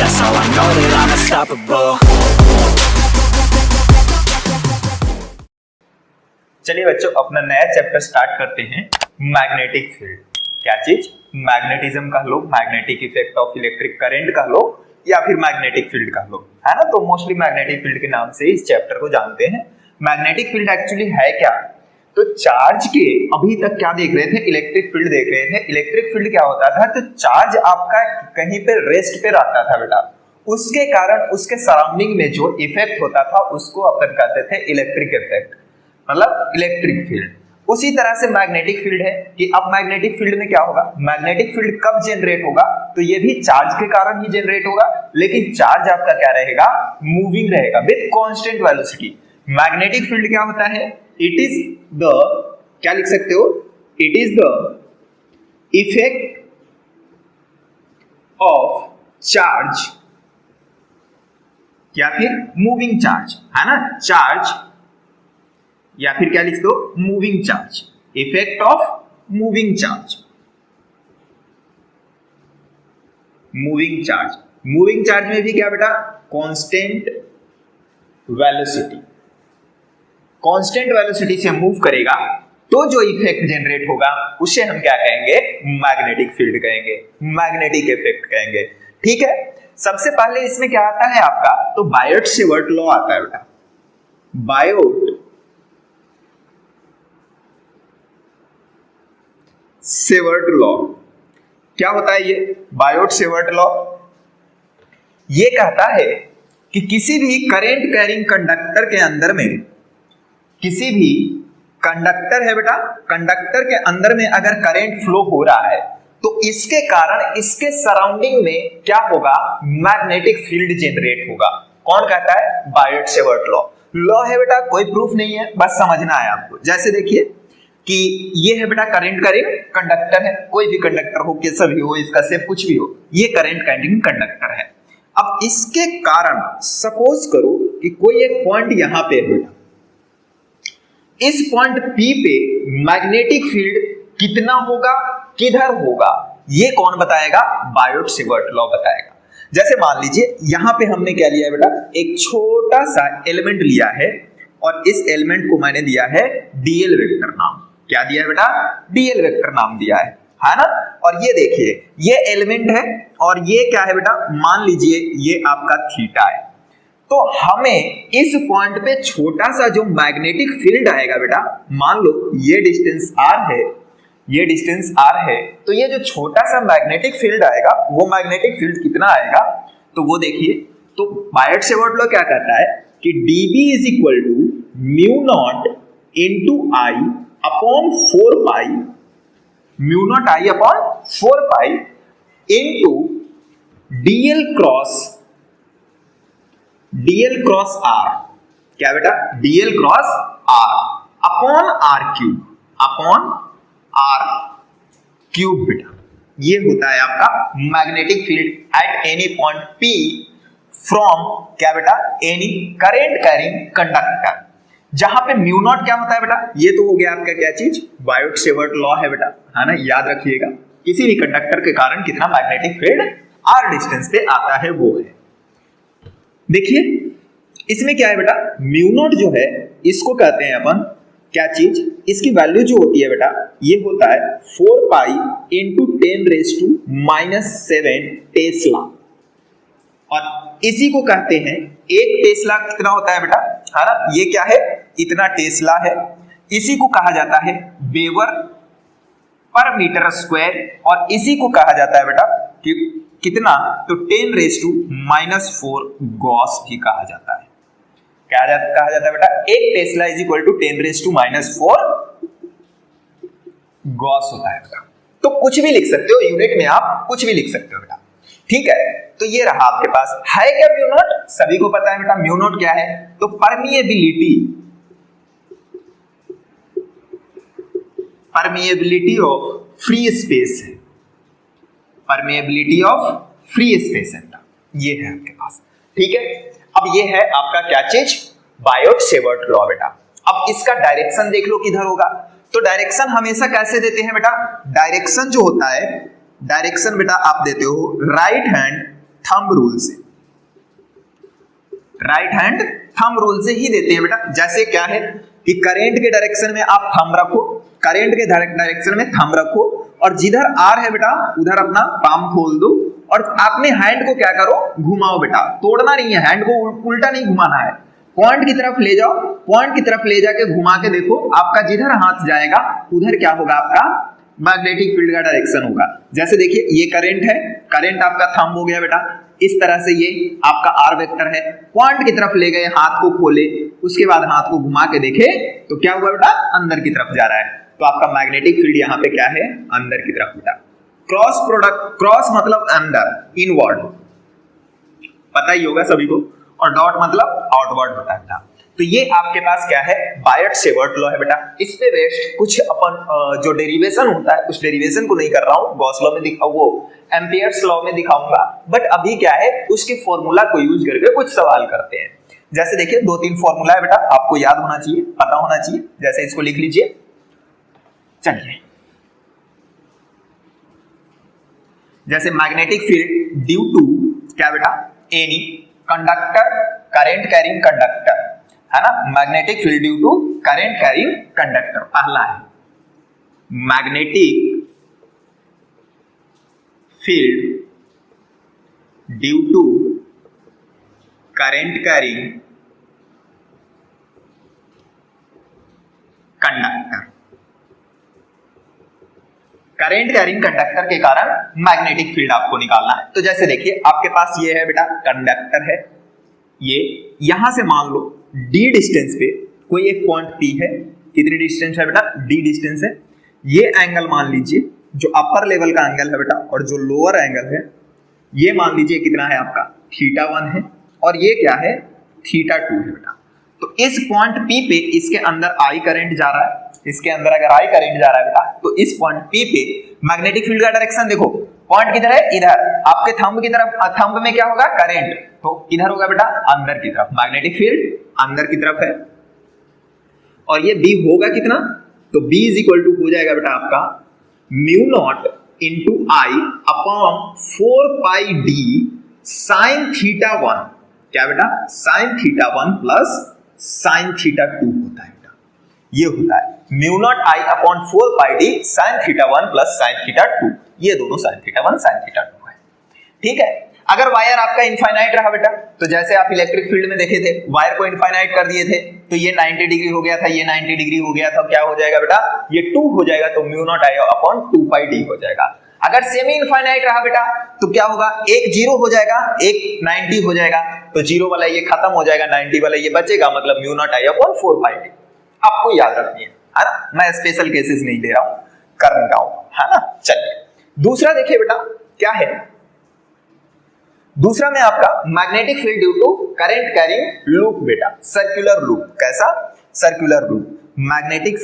That's how I know that I'm unstoppable. चलिए बच्चों, अपना नया चैप्टर स्टार्ट करते हैं। मैग्नेटिक फील्ड क्या चीज? मैग्नेटिज्म कह लो, magnetic effect of electric current कह लो, या फिर मैग्नेटिक फील्ड कह लो, है ना। तो मोस्टली मैग्नेटिक फील्ड के नाम से इस चैप्टर को जानते हैं। मैग्नेटिक फील्ड एक्चुअली है क्या? तो चार्ज के अभी तक क्या देख रहे थे? इलेक्ट्रिक फील्ड देख रहे थे। इलेक्ट्रिक फील्ड क्या होता था? तो चार्ज आपका कहीं पे रेस्ट पे रहता था बेटा, उसके कारण उसके सराउंडिंग में जो इफेक्ट होता था उसको अपन कहते थे इलेक्ट्रिक इफेक्ट, मतलब इलेक्ट्रिक फील्ड। उसी तरह से मैग्नेटिक फील्ड है कि अब मैग्नेटिक फील्ड में क्या होगा? मैग्नेटिक फील्ड कब जनरेट होगा? तो ये भी चार्ज के कारण ही जनरेट होगा, लेकिन चार्ज आपका क्या रहेगा? मूविंग रहेगा with constant velocity. Magnetic field क्या होता है? इट इज द, क्या लिख सकते हो? It is the effect of charge या फिर मूविंग चार्ज, है ना। चार्ज या फिर क्या लिख दो? Moving charge. Effect of moving charge. Moving charge, moving charge में भी क्या बेटा? Constant velocity. कांस्टेंट वेलोसिटी से मूव करेगा तो जो इफेक्ट जनरेट होगा उसे हम क्या कहेंगे? मैग्नेटिक फील्ड कहेंगे, मैग्नेटिक इफेक्ट कहेंगे। ठीक है। सबसे पहले इसमें क्या आता है आपका? तो बायोट सेवर्ट लॉ आता है बेटा। बायोट सेवर्ट लॉ क्या होता है? ये बायोट सेवर्ट लॉ ये कहता है कि किसी भी करंट कैरिंग कंडक्टर के अंदर में, किसी भी कंडक्टर है बेटा, कंडक्टर के अंदर में अगर करंट फ्लो हो रहा है तो इसके कारण इसके सराउंडिंग में क्या होगा? मैग्नेटिक फील्ड जनरेट होगा। कौन कहता है? Biot Savart law. लॉ है बेटा, कोई प्रूफ नहीं है, बस समझना है आपको। जैसे देखिए कि ये है बेटा करंट कैरिंग कंडक्टर है, कोई भी कंडक्टर हो, कैसा भी हो, इसका शेप कुछ भी हो, ये करंट कैरिंग कंडक्टर है। अब इसके कारण सपोज करो कि कोई एक पॉइंट यहां पे है बेटा, इस पॉइंट P पे मैग्नेटिक फील्ड कितना होगा, किधर होगा, ये कौन बताएगा? बायोट सेवर्ट लॉ बताएगा। जैसे मान लीजिए यहां पे हमने क्या लिया है बेटा? एक छोटा सा एलिमेंट लिया है और इस एलिमेंट को मैंने दिया है डीएल वेक्टर नाम। क्या दिया है बेटा? डीएल वेक्टर नाम दिया है ना। और ये देखिए ये एलिमेंट है और ये क्या है बेटा? मान लीजिए ये आपका थीटा है। तो हमें इस पॉइंट पे छोटा सा जो मैग्नेटिक फील्ड आएगा बेटा, मान लो ये डिस्टेंस r है, ये डिस्टेंस r है, तो ये जो छोटा सा मैग्नेटिक फील्ड आएगा वो मैग्नेटिक फील्ड कितना आएगा? तो वो देखिए, तो बायोट सेवर्ट लॉ क्या कहता है कि dB is equal to mu naught into I upon 4 pi, mu naught I upon 4 pi into dl cross r. क्या बेटा? Dl cross r upon r cube, upon r cube बेटा। ये होता है आपका magnetic field at any point P from क्या बेटा? Any current carrying conductor. जहां पे म्यू नॉट क्या होता है बेटा? ये तो हो गया आपका क्या चीज? बायोट सेवर्ट लॉ है बेटा, है ना, याद रखिएगा। किसी भी कंडक्टर के कारण कितना मैग्नेटिक फील्ड आर डिस्टेंस पे आता है वो है। देखिए इसमें क्या है बेटा? म्यू नॉट जो है इसको कहते हैं अपन क्या चीज? इसकी वैल्यू जो होती है बेटा ये होता है 4 पाई इंटू 10⁻⁻7 टेस्ला। और इसी को कहते हैं, एक टेस्ला कितना होता है बेटा? है ना, ये क्या है? इतना टेस्ला है। इसी को कहा जाता है वेबर पर मीटर स्क्वायर, और इसी को कहा जाता है बेटा कि कितना? तो 10⁻⁻4 गॉस भी कहा जाता है। क्या कहा जाता है बेटा? एक tesla is equal to 10⁻⁻4 gauss होता है बेटा। तो कुछ भी लिख सकते हो, यूनिट में आप कुछ भी लिख सकते हो बेटा। ठीक है, तो ये रहा आपके पास। है क्या म्यू नॉट? सभी को पता है बेटा म्यू नॉट क्या है? तो परमिएबिलिटी ऑफ फ्री स्पेस है, परमिएबिलिटी ऑफ फ्री स्पेस है, ये है आपके पास। ठीक है, अब ये है आपका क्या चीज? बायोट सेवर्ट लॉ बेटा। अब इसका डायरेक्शन देख लो किधर होगा। तो डायरेक्शन हमेशा कैसे देते हैं बेटा? डायरेक्शन जो होता है, डायरेक्शन बेटा आप देते हो राइट हैंड थंब रूल से, राइट हैंड थंब रूल से ही देते हैं बेटा। जैसे क्या है कि करेंट के डायरेक्शन में आप थंब रखो, करेंट के डायरेक्शन में थंब रखो, और जिधर आर है बेटा उधर अपना पाम खोल दो, और अपने हैंड को क्या करो, घुमाओ बेटा, तोड़ना नहीं है, हैंड को उल्टा नहीं घुमाना है, पॉइंट की तरफ ले जाओ, पॉइंट की तरफ ले जाके घुमा के देखो, आपका जिधर हाथ जाएगा उधर क्या होगा, आपका मैग्नेटिक फील्ड का डायरेक्शन होगा। जैसे देखिए ये करंट है, करंट आपका थंब हो गया बेटा, इस तरह से ये आपका आर वेक्टर है, पॉइंट की तरफ ले गए, हाथ को खोले, उसके बाद हाथ को घुमा के देखे तो क्या हुआ बेटा, अंदर की तरफ जा रहा है, तो आपका मैग्नेटिक फील्ड यहाँ पे क्या है, अंदर की तरफ बेटा। क्रॉस प्रोडक्ट, क्रॉस मतलब अंदर, इनवर्ड पता ही होगा सभी को, और डॉट मतलब आउटवर्ड होता है बेटा। तो ये आपके पास क्या है, बायट-सेवर्ट लॉ है बेटा। इस पे बेस्ड कुछ अपन जो डेरिवेशन होता है उस डेरिवेशन को नहीं कर रहा हूं, गॉस लॉ में दिखा, वो एम्पियर्स लॉ में दिखाऊंगा, बट अभी क्या है उसके फॉर्मूला को यूज करके कुछ सवाल करते हैं। जैसे देखिए 2-3 फॉर्मूला है बेटा, आपको याद होना चाहिए, पता होना चाहिए। जैसे इसको लिख लीजिए, चलिए, जैसे मैग्नेटिक फील्ड ड्यू टू क्या बेटा, any conductor, current carrying conductor, है ना, magnetic field due to current carrying conductor, पहला है magnetic field due to current carrying conductor, current carrying conductor के कारण मैग्नेटिक फील्ड आपको निकालना है। तो जैसे देखिए आपके पास ये है बेटा, कंडक्टर है, ये यहां से मान लो d डिस्टेंस पे कोई एक पॉइंट P है, कितनी डिस्टेंस है बेटा, d डिस्टेंस है, ये एंगल मान लीजिए जो अपर लेवल का एंगल है बेटा, और जो लोअर एंगल है ये मान लीजिए कितना है आपका, θ1 है, और ये क्या है, θ2 है बेटा। तो इस पॉइंट P पे इसके अंदर I करंट जा रहा है, इसके अंदर अगर I करंट जा रहा है बेटा, तो इस पॉइंट P पे मैग्नेटिक फील्ड का डायरेक्शन देखो, पॉइंट किधर है, इधर, आपके थंब की तरफ, थंब में क्या होगा, करंट, तो किधर होगा बेटा, अंदर की तरफ, मैग्नेटिक फील्ड अंदर की तरफ है। और ये B होगा कितना, तो B इज इक्वल टू हो जाएगा बेटा आपका mu naught into I upon 4 pi D sine θ1, क्या बेटा, साइन θ1 प्लस साइन θ2 होता है बेटा, ये होता है mu naught I upon 4 pi D sine θ1 plus sine θ2, ये दोनों साइन θ1 साइन θ2 है, ठीक है। अगर वायर आपका इनफाइनाइट रहा बेटा, तो जैसे आप इलेक्ट्रिक फील्ड में देखे थे, वायर को इनफाइनाइट कर दिए थे, तो ये 90 डिग्री हो गया था, ये 90 डिग्री हो गया था, क्या हो जाएगा बेटा, ये 2 हो जाएगा, तो mu naught I upon 2 pi D हो जाएगा। अगर सेमी इनफाइनाइट रहा बेटा, तो क्या होगा, एक 0 हो जाएगा, एक 90 हो जाएगा, तो 0 वाला ये खत्म हो जाएगा, 90 वाला ये बचेगा, मतलब mu naught I upon 4 pi D। आपको याद रखनी है ना, मैं स्पेशल केसेस नहीं ले रहा हूं, करने का हूं, है ना। चलिए दूसरा देखिए बेटा, क्या है दूसरा में आपका magnetic field due to current carrying loop बेटा, सर्कुलर लूप, कैसा, circular loop, magnetic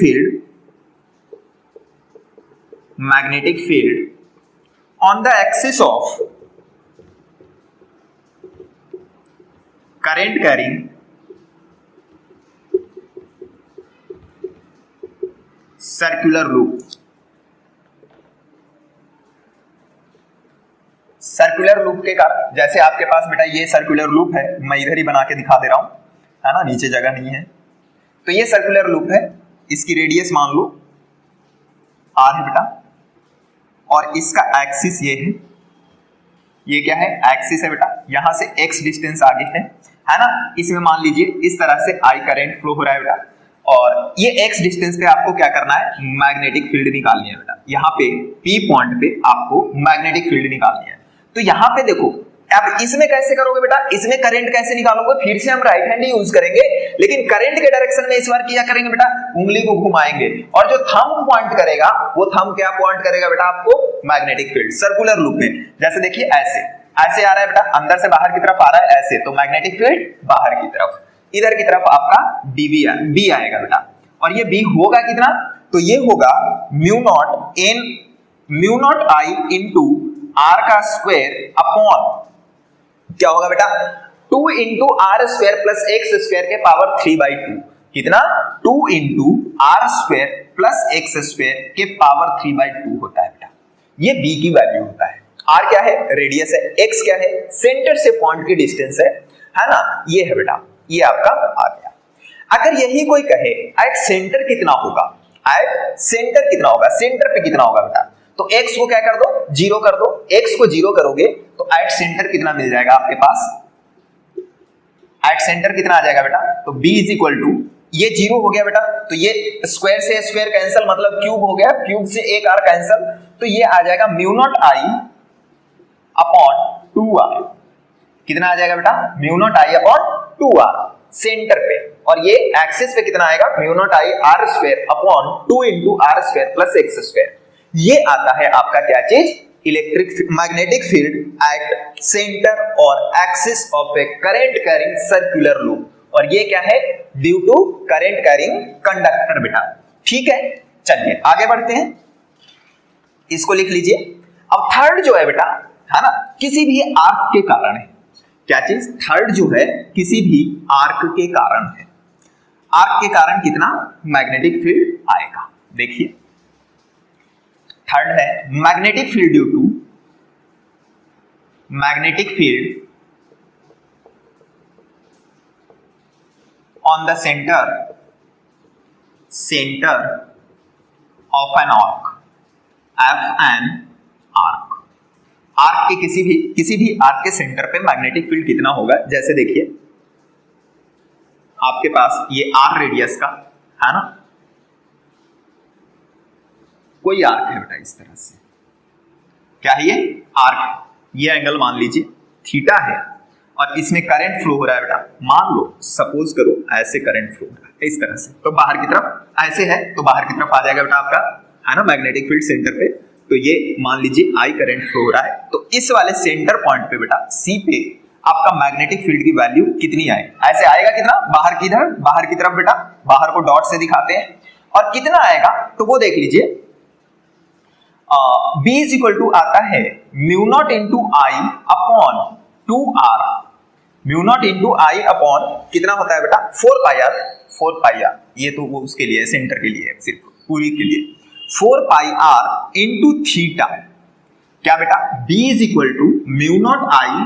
field on the axis of current carrying circular loop, circular loop के कारण, जैसे आपके पास बेटा ये सर्कुलर लूप है, मैं इधर ही बना के दिखा दे रहा हूं, है ना, नीचे जगह नहीं है, तो ये सर्कुलर लूप है, इसकी रेडियस मान लो r है बेटा, और इसका एक्सिस ये है, ये क्या है, एक्सिस है बेटा, यहां से x डिस्टेंस आगे है ना, इसमें मान लीजिए इस तरह से I करंट फ्लो हो रहा है बेटा, और ये x डिस्टेंस पे आपको क्या करना है, मैग्नेटिक फील्ड निकालनी है बेटा, यहाँ पे P पॉइंट पे आपको मैग्नेटिक फील्ड निकालनी है। तो यहाँ पे देखो, अब इसमें कैसे करोगे बेटा, इसमें करंट कैसे निकालोगे, फिर से हम राइट हैंड ही यूज करेंगे, लेकिन करंट के डायरेक्शन में इस बार क्या करेंगे बेटा, उंगली को घुमाएंगे, और जो थंब पॉइंट करेगा वो थंब क्या पॉइंट करेगा बेटा, आपको मैग्नेटिक फील्ड सर्कुलर लूप में। जैसे देखिए ऐसे ऐसे आ रहा है बेटा, अंदर से बाहर की तरफ आ रहा है ऐसे, तो मैग्नेटिक फील्ड बाहर की तरफ, इधर की तरफ आपका B आएगा बेटा, और ये B होगा कितना, तो ये होगा mu naught I into R का स्क्वायर अपॉन क्या होगा बेटा, 2 into R square plus x square के पावर 3/2, कितना, 2 into R square plus x square के पावर 3/2 होता है बेटा, ये B की वैल्यू होता है। r क्या है, रेडियस है, x क्या है, सेंटर से पॉइंट की डिस्टेंस है ना, ये है बेटा, ये आपका आ गया। अगर यही कोई कहे एट सेंटर कितना होगा, एट सेंटर कितना होगा, सेंटर पे कितना होगा बेटा, तो x को क्या कर दो, 0 कर दो, x को 0 करोगे तो एट सेंटर कितना मिल जाएगा आपके पास, एट सेंटर कितना आ जाएगा बेटा, तो b इज इक्वल टू, ये 0 हो गया बेटा, तो ये स्क्वायर से स्क्वायर कैंसिल, मतलब क्यूब हो गया, क्यूब से एक r कैंसिल, तो ये आ जाएगा mu naught I upon 2r, कितना आ जाएगा बेटा, mu naught I upon 2r centre पे, और ये एक्सिस पे कितना आएगा, mu naught I r square upon 2 into r square plus x square. ये आता है आपका क्या चीज, electric magnetic field at centre और axis of a current carrying circular loop, और ये क्या है, due to current carrying conductor बेटा। ठीक है, चलिए आगे बढ़ते हैं, इसको लिख लीजिए। अब थर्ड जो है बेटा, है ना, किसी भी आर्क के कारण है, क्या चीज, थर्ड जो है किसी भी आर्क के कारण है, आर्क के कारण कितना मैग्नेटिक फील्ड आएगा, देखिए थर्ड है magnetic field due to, magnetic field on the centre of an arc, of an arc, arc के किसी भी आर्क के सेंटर पे मैग्नेटिक फील्ड कितना होगा, जैसे देखिए आपके पास ये आर रेडियस का है ना, कोई आर्क है बेटा इस तरह से, क्या है ये आर्क, ये एंगल मान लीजिए थीटा है, और इसमें करंट फ्लो हो रहा है बेटा, मान लो सपोज करो ऐसे करंट फ्लो हो रहा है इस तरह से, तो बाहर की तरफ ऐसे है, तो बाहर की तरफ आ जाएगा बेटा आपका, है ना, मैग्नेटिक फील्ड सेंटर पे, तो ये मान लीजिए आई करंट फ्लो हो रहा है, तो इस वाले सेंटर पॉइंट पे बेटा सी पे आपका मैग्नेटिक फील्ड की वैल्यू कितनी आएगी, ऐसे आएगा कितना, बाहर की तरफ बेटा, बाहर को डॉट से दिखाते हैं, और कितना आएगा तो वो देख लीजिए, b इज इक्वल टू आता है mu naught into I upon 2r, mu naught into I upon कितना होता है बेटा, 4 पाई आर, ये तो वो उसके लिए सेंटर के लिए सिर्फ पूरी के लिए, 4 पाई आर इंटू थीटा, क्या बेटा, b is equal to mu naught I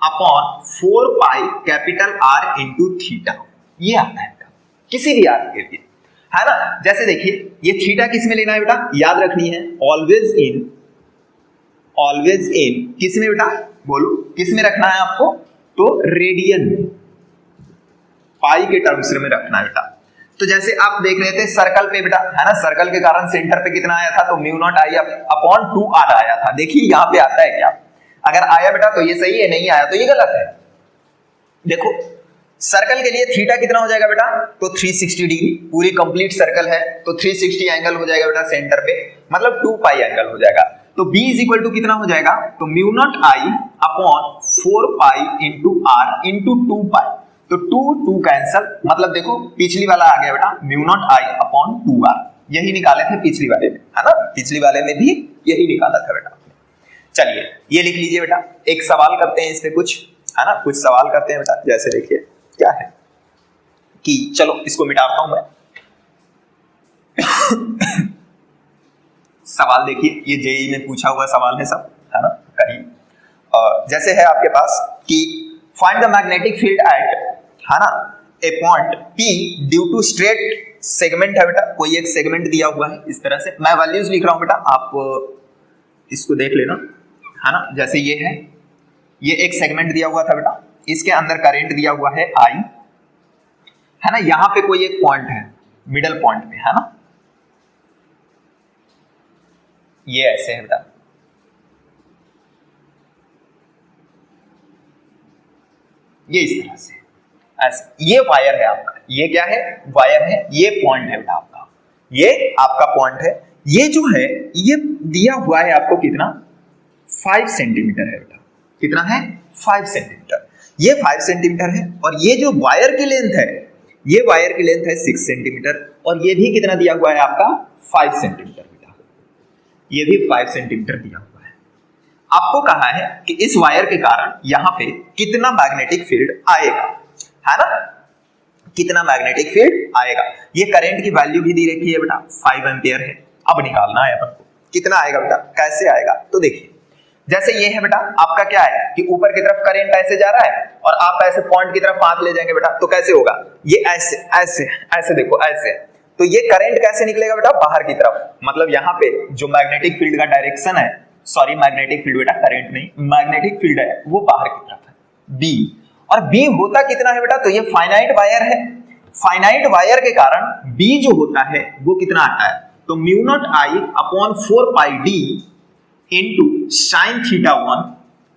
upon 4 pi capital R into theta, ये आता है किसी भी आर्क के लिए, है ना। जैसे देखिए ये थीटा किस में लेना है बेटा, याद रखनी है, ऑलवेज इन किस में बेटा, बोलो किस में रखना है आपको, तो रेडियन में, पाई के टर्म्स में रखना है बेटा। तो जैसे आप देख रहे थे सर्कल पे बेटा, है ना, सर्कल के कारण सेंटर पे कितना आया था, तो mu naught I upon 2r आया था, देखिए यहाँ पे आता है क्या, अगर आया बेटा तो ये सही है, नहीं आया तो ये गलत है। देखो सर्कल के लिए थीटा कितना हो जाएगा बेटा, तो 360 डिग्री, पूरी कंप्लीट सर्कल है तो 360 एंगल हो जाएगा बेटा सेंटर पे, मतलब 2 पाई एंगल हो जाएगा, तो b इज इक्वल टू कितना हो जाएगा, तो mu naught I upon 4 pi into r into 2 pi, तो 2 कैंसल, मतलब देखो पिछली वाला आ गया बेटा mu naught I upon 2r, यही निकाले थे पिछली वाले में, है ना, पिछली वाले में भी यही निकाला था बेटा। चलिए ये लिख लीजिए बेटा, एक सवाल करते हैं इस पे कुछ, है ना, कुछ सवाल करते हैं बेटा। जैसे देखिए क्या है कि चलो इसको मिटाता हूं मैं सवाल देखिए, ये जेई में पूछा हुआ सवाल है सब, है ना, कहीं जैसे है आपके पास कि find the magnetic field at, है ना, a point P due to straight segment है बेटा, कोई एक सेगमेंट दिया हुआ है इस तरह से, मैं वैल्यूज लिख रहा हूं बेटा, आप इसको देख लेना, है ना। जैसे ये है, ये एक सेगमेंट दिया हुआ था बेटा, इसके अंदर करंट दिया हुआ है I, है ना, यहां पे कोई एक पॉइंट है मिडल पॉइंट पे, है ना, ये ऐसे है बेटा, ये इस तरह से ऐसे, ये वायर है आपका, ये क्या है, वायर है, ये पॉइंट है बेटा आपका, ये आपका पॉइंट है, ये जो है ये दिया हुआ है आपको कितना, 5 सेंटीमीटर है बेटा, कितना है, 5 सेंटीमीटर, ये 5 सेंटीमीटर है, और ये जो वायर की लेंथ है, ये वायर की लेंथ है 6 सेंटीमीटर, और ये भी कितना दिया हुआ है आपका, 5 सेंटीमीटर बेटा, ये भी 5 सेंटीमीटर दिया हुआ है। आपको कहा है कि इस वायर के कारण यहां पे कितना मैग्नेटिक फील्ड आएगा, है ना, कितना मैग्नेटिक फील्ड आएगा, ये करंट की वैल्यू भी दी रखी है बेटा, 5 एम्पियर है। अब निकालना है अपन को, कितना आएगा बेटा, कैसे आएगा, तो देखिए जैसे ये है बेटा आपका क्या है कि ऊपर की तरफ करंट ऐसे जा रहा है और आप ऐसे पॉइंट की तरफ हाथ ले जाएंगे बेटा, तो कैसे होगा, ये ऐसे ऐसे ऐसे देखो ऐसे, तो ये करंट कैसे निकलेगा बेटा, बाहर की तरफ, मतलब यहाँ पे जो मैग्नेटिक फील्ड का डायरेक्शन है, सॉरी मैग्नेटिक फील्ड बेटा करंट नहीं, मैग्नेटिक फील्ड है वो बाहर की तरफ है बी, और बी होता कितना है बेटा, तो ये फाइनाइट वायर है, फाइनाइट वायर के कारण बी जो होता है वो कितना आता है, तो mu naught I upon 4 pi D into sine theta 1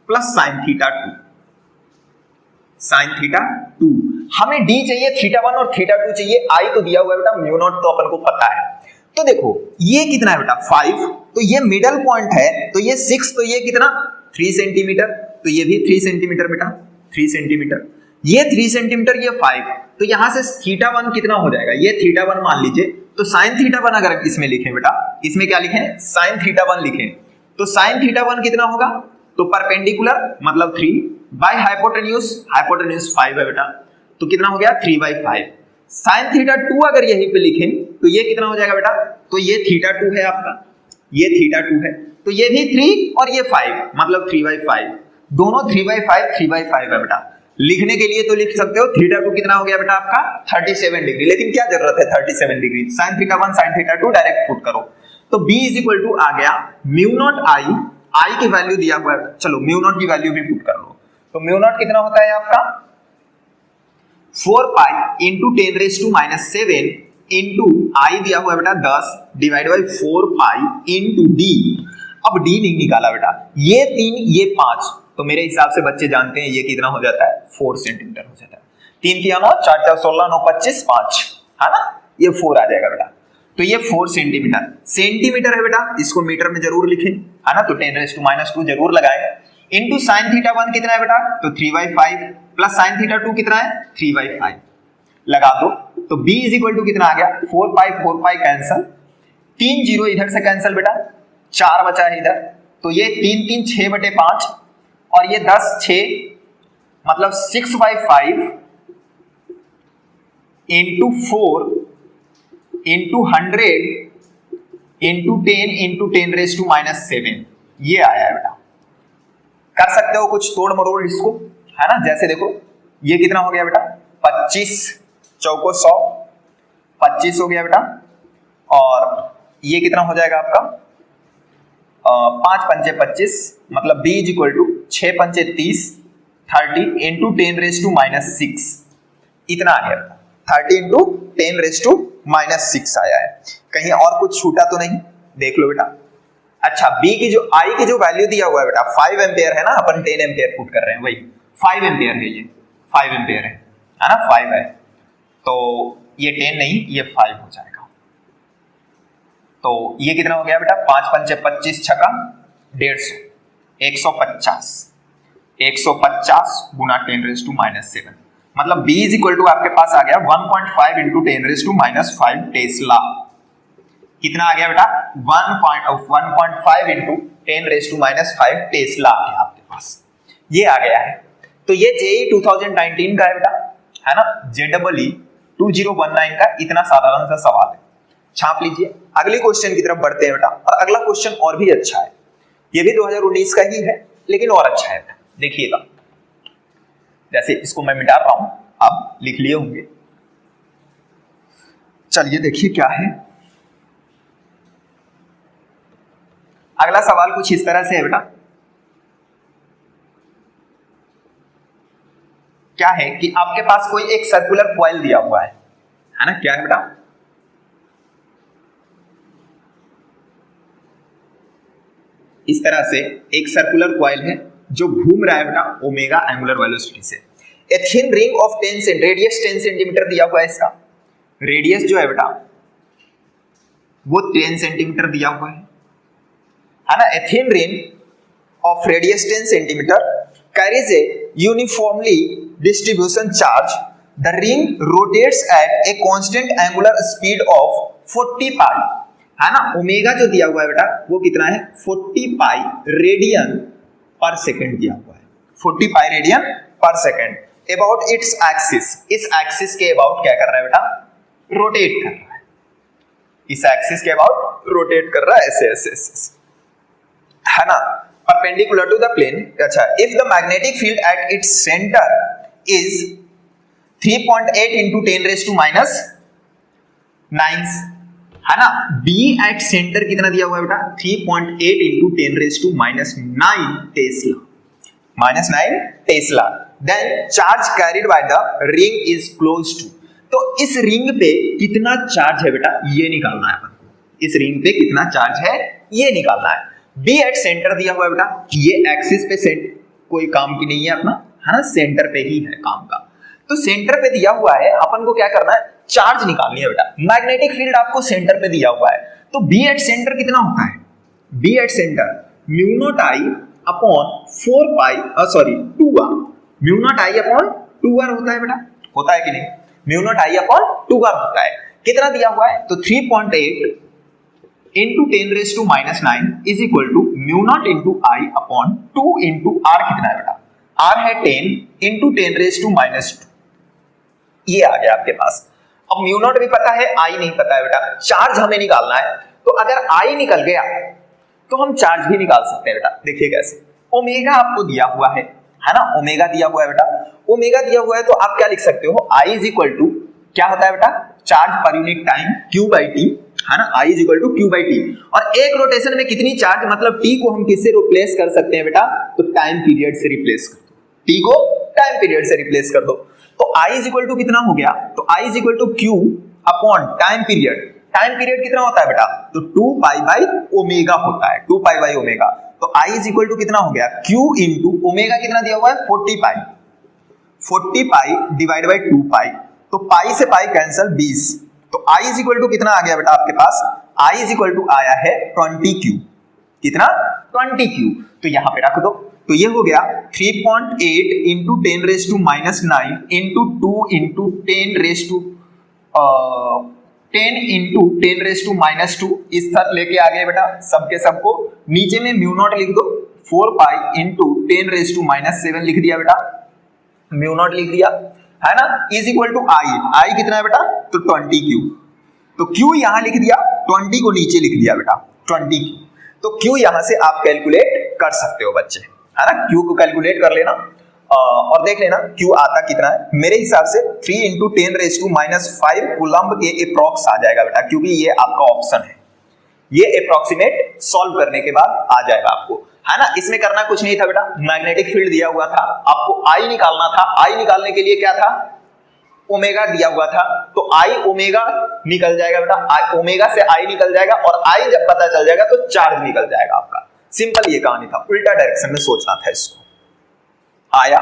plus sine theta 2, sine theta 2, हमें डी चाहिए थीटा 1 और थीटा 2 चाहिए, आई तो दिया हुआ है बेटा म्यू नॉट तो अपन को पता है, तो देखो ये कितना है बेटा 5, तो ये मिडल पॉइंट है, तो ये 6, तो ये कितना 3 सेंटीमीटर, तो ये भी 3 सेंटीमीटर बेटा 3 सेंटीमीटर, ये 3 सेंटीमीटर, ये 5, तो यहां से थीटा 1 कितना हो जाएगा, ये थीटा 1 मान लीजिए, तो साइन थीटा 1 अगर इसमें लिखें बेटा, इसमें क्या लिखें साइन थीटा 1 लिखें, तो साइन थीटा 1 कितना होगा, तो परपेंडिकुलर मतलब 3 बाय हाइपोटेन्यूज, हाइपोटेन्यूज 5 है बेटा, तो कितना हो गया 3/5, साइन थीटा 2 अगर यहीं पे लिखें तो ये कितना हो जाएगा बेटा, तो ये थीटा 2 है आपका, ये थीटा 2 है, तो ये भी 3 और ये 5 मतलब 3/5, दोनों 3/5 है बेटा, लिखने के लिए तो लिख सकते हो थीटा 2 कितना हो गया बेटा आपका 37 डिग्री, लेकिन क्या जरूरत है 37 degree, sign theta 1 sign theta 2 direct put करो, तो B इज इक्वल टू आ गया म्यू नॉट आई की वैल्यू दिया हुआ है, चलो म्यू नॉट की वैल्यू भी पुट कर लो, तो म्यू नॉट कितना होता है आपका 4 पाई इंटू 10⁻⁷ इंटू आई दिया हुआ है बेटा 10 divide by 4 pi into D, अब डी नहीं निकाला बेटा, ये 3 ये 5, तो मेरे हिसाब से बच्चे जानते हैं ये कितना हो जाता है 4 सेंटीमीटर हो जाता है, 3 की 9 4 4 16 9 25 5 है ना, ये 4 आ जाएगा बेटा, तो ये 4 सेंटीमीटर, सेंटीमीटर है बेटा, इसको मीटर में जरूर लिखें है ना, तो 10⁻² जरूर लगाएं, इनटू साइन थीटा 1 कितना है बेटा, तो 3/5 प्लस साइन थीटा 2 कितना है 3/5 लगा दो, तो B इज इक्वल टू कितना आ गया 4 पाई कैंसल, 3 0 इधर से कैंसल बेटा, 4 बचा है इधर, तो ये 3 3 6/5 और ये 10 6 मतलब 6/5 इंटू 4 इंटू 100 इंटू 10 इंटू 10⁻⁷, ये आया है बेटा, कर सकते हो कुछ तोड़ मरोड़ इसको है ना, जैसे देखो ये कितना हो गया बेटा 25 चौको 100 25 हो गया बेटा, और ये कितना हो जाएगा आपका 5 पंचे 25 मतलब B इज इक्वल टू 6 पंचे 30 30 इंटू 10⁻⁻6 इतना आ गया, 30 इंटू 10⁻⁻6 आया है, कहीं और कुछ छूटा तो नहीं, देख लो बेटा। अच्छा B की जो I की जो वैल्यू दिया हुआ है बेटा 5 एम्पियर है ना, अपन 10 एम्पियर पुट कर रहे हैं, वही 5 एम्पियर है, ये 5 एम्पियर है ना, 5 है, तो ये 10 नहीं ये 5 हो जाएगा, तो ये कितना हो गया बेटा 5 पंचे 25 छका 150 150 गुना 10⁻⁷, मतलब B इज इक्वल टू आपके पास आ गया 1.5 इंटू 10⁻⁵ टेस्ला, कितना आ गया बेटा 1.5 इंटू 10⁻⁵ टेस्ला आ गया आपके पास, ये आ गया है, तो ये JEE 2019 का है बेटा है ना, JEE 2019 का इतना साधारण सा सवाल है, छाप लीजिए। अगले क्वेश्चन की तरफ बढ़ते हैं बेटा, और अगला क्वेश्चन और भी अच्छा है, ये भी 2019 का ही है लेकिन और अच्छा है बेटा, देखिएगा, जैसे इसको मैं मिटा रहा हूं, आप लिख लिए होंगे, चलिए देखिए क्या है। अगला सवाल कुछ इस तरह से है बेटा, क्या है कि आपके पास कोई एक सर्कुलर कॉइल दिया हुआ है ना, क्या है बेटा इस तरह से एक सर्कुलर कॉइल है जो घूम रहा है बेटा ओमेगा एंगुलर वेलोसिटी से, ए thin ring of 10 radius 10 centimetre दिया हुआ है, इसका रेडियस जो है बेटा वो 10 सेंटीमीटर दिया हुआ है ना, a thin ring of radius 10 centimetre carries a uniformly distribution charge, the ring rotates at a constant angular speed of 40 pi, है ना, ओमेगा जो दिया हुआ है बेटा वो कितना है 40 पाई रेडियन पर सेकंड दिया हुआ है, 40 पाई रेडियन पर सेकंड, अबाउट इट्स एक्सिस, इस एक्सिस के अबाउट क्या कर रहा है बेटा रोटेट कर रहा है, इस एक्सिस के अबाउट रोटेट कर रहा है ऐसे ऐसे ऐसे है ना, perpendicular to the plane. अच्छा, if the magnetic field at its center is 3.8 into 10 raised to minus 9, है ना. B at center कितना दिया हुआ है बेटा? 3.8 into 10 raised to minus 9 Tesla. minus 9 Tesla. Then charge carried by the ring is close to. तो इस ring पे कितना चार्ज है बेटा? ये निकालना है अपन. इस रिंग पे कितना चार्ज है ये निकालना है. बी एट सेंटर दिया हुआ है बेटा. ये एक्सिस पे कोई काम की नहीं है अपना, है ना, सेंटर पे ही है काम का. तो सेंटर पे दिया हुआ है, अपन को क्या करना है? चार्ज निकालनी है बेटा. मैग्नेटिक फील्ड आपको सेंटर पे दिया हुआ है, तो बी एट सेंटर कितना होता है? B at centre mu naught I upon 4 pi 2r. Mu naught I upon 2r होता है बेटा. होता है कि नहीं? Mu naught I upon 2r होता है. कितना दिया हुआ है? तो 3.8 into 10 raised to minus 9 is equal to mu naught into I upon 2 into R. कितना है बेटा? R है 10 into 10 raised to minus 2. ये आ गया आपके पास. अब म्यू नॉट भी पता है, I नहीं पता है बेटा. चार्ज हमें निकालना है, तो अगर I निकल गया तो हम चार्ज भी निकाल सकते हैं बेटा. देखिए कैसे. ओमेगा आपको दिया हुआ है ना, ओमेगा दिया हुआ है बेटा. ओमेगा दिया हुआ है तो आप क्या लिख सकते हो? I is equal to क्या होता है बेटा? Charge per unit time Q by T, है ना. I is equal to Q by T. और एक रोटेशन में कितनी चार्ज, मतलब T को हम किससे रिप्लेस कर सकते हैं बेटा? तो टाइम पीरियड से रिप्लेस कर दो. T को टाइम पीरियड से रिप्लेस कर दो. तो I is equal to कितना हो गया? तो I is equal to Q upon time period. Time period कितना होता है बेटा? तो 2 पाई बाई ओमेगा होता है. 2 पाई बाई ओमेगा. तो I is equal to कितना हो गया? Q इंटू ओमेगा कितना दिया हुआ है? 40 पाई. 40 पाई डिवाइड बाई 2 पाई. तो पाई से पाई कैंसिल 20. तो I is equal to कितना आ गया बेटा आपके पास? I is equal to आया है 20Q. कितना? 20Q. तो यहां पे रख दो. तो ये हो गया 3.8 into 10 raised to minus 9 into 2 into 10 raised to 10 into 10 raised to minus 2. इस तक लेके आ गए बेटा सबके सबको. नीचे में म्यू नॉट लिख दो. 4 पाई into 10 raised to minus 7 लिख दिया बेटा. म्यू नॉट लिख दिया, है ना. इज इक्वल टू आई कितना है बेटा? तो 20Q. तो Q यहां लिख दिया, 20 को नीचे लिख दिया बेटा 20Q. तो Q यहां से आप कैलकुलेट कर सकते हो बच्चे, है ना. Q को कैलकुलेट कर लेना और देख लेना Q आता कितना है. मेरे हिसाब से 3 into 10 raised to minus 5 coulomb के अप्रॉक्स आ जाएगा बेटा, क्योंकि ये आपका ऑप्शन है. ये अप्रॉक्सीमेट सॉल्व करने के बाद आ जाएगा आपको, है ना. इसमें करना कुछ नहीं था बेटा. मैग्नेटिक फील्ड दिया हुआ था, आपको I निकालना था. I निकालने के लिए क्या था? ओमेगा दिया हुआ था. तो I ओमेगा निकल जाएगा बेटा. ओमेगा से I निकल जाएगा और I जब पता चल जाएगा तो चार्ज निकल जाएगा आपका. सिंपल ये कहानी था. उल्टा डायरेक्शन में सोचना था इसको. आया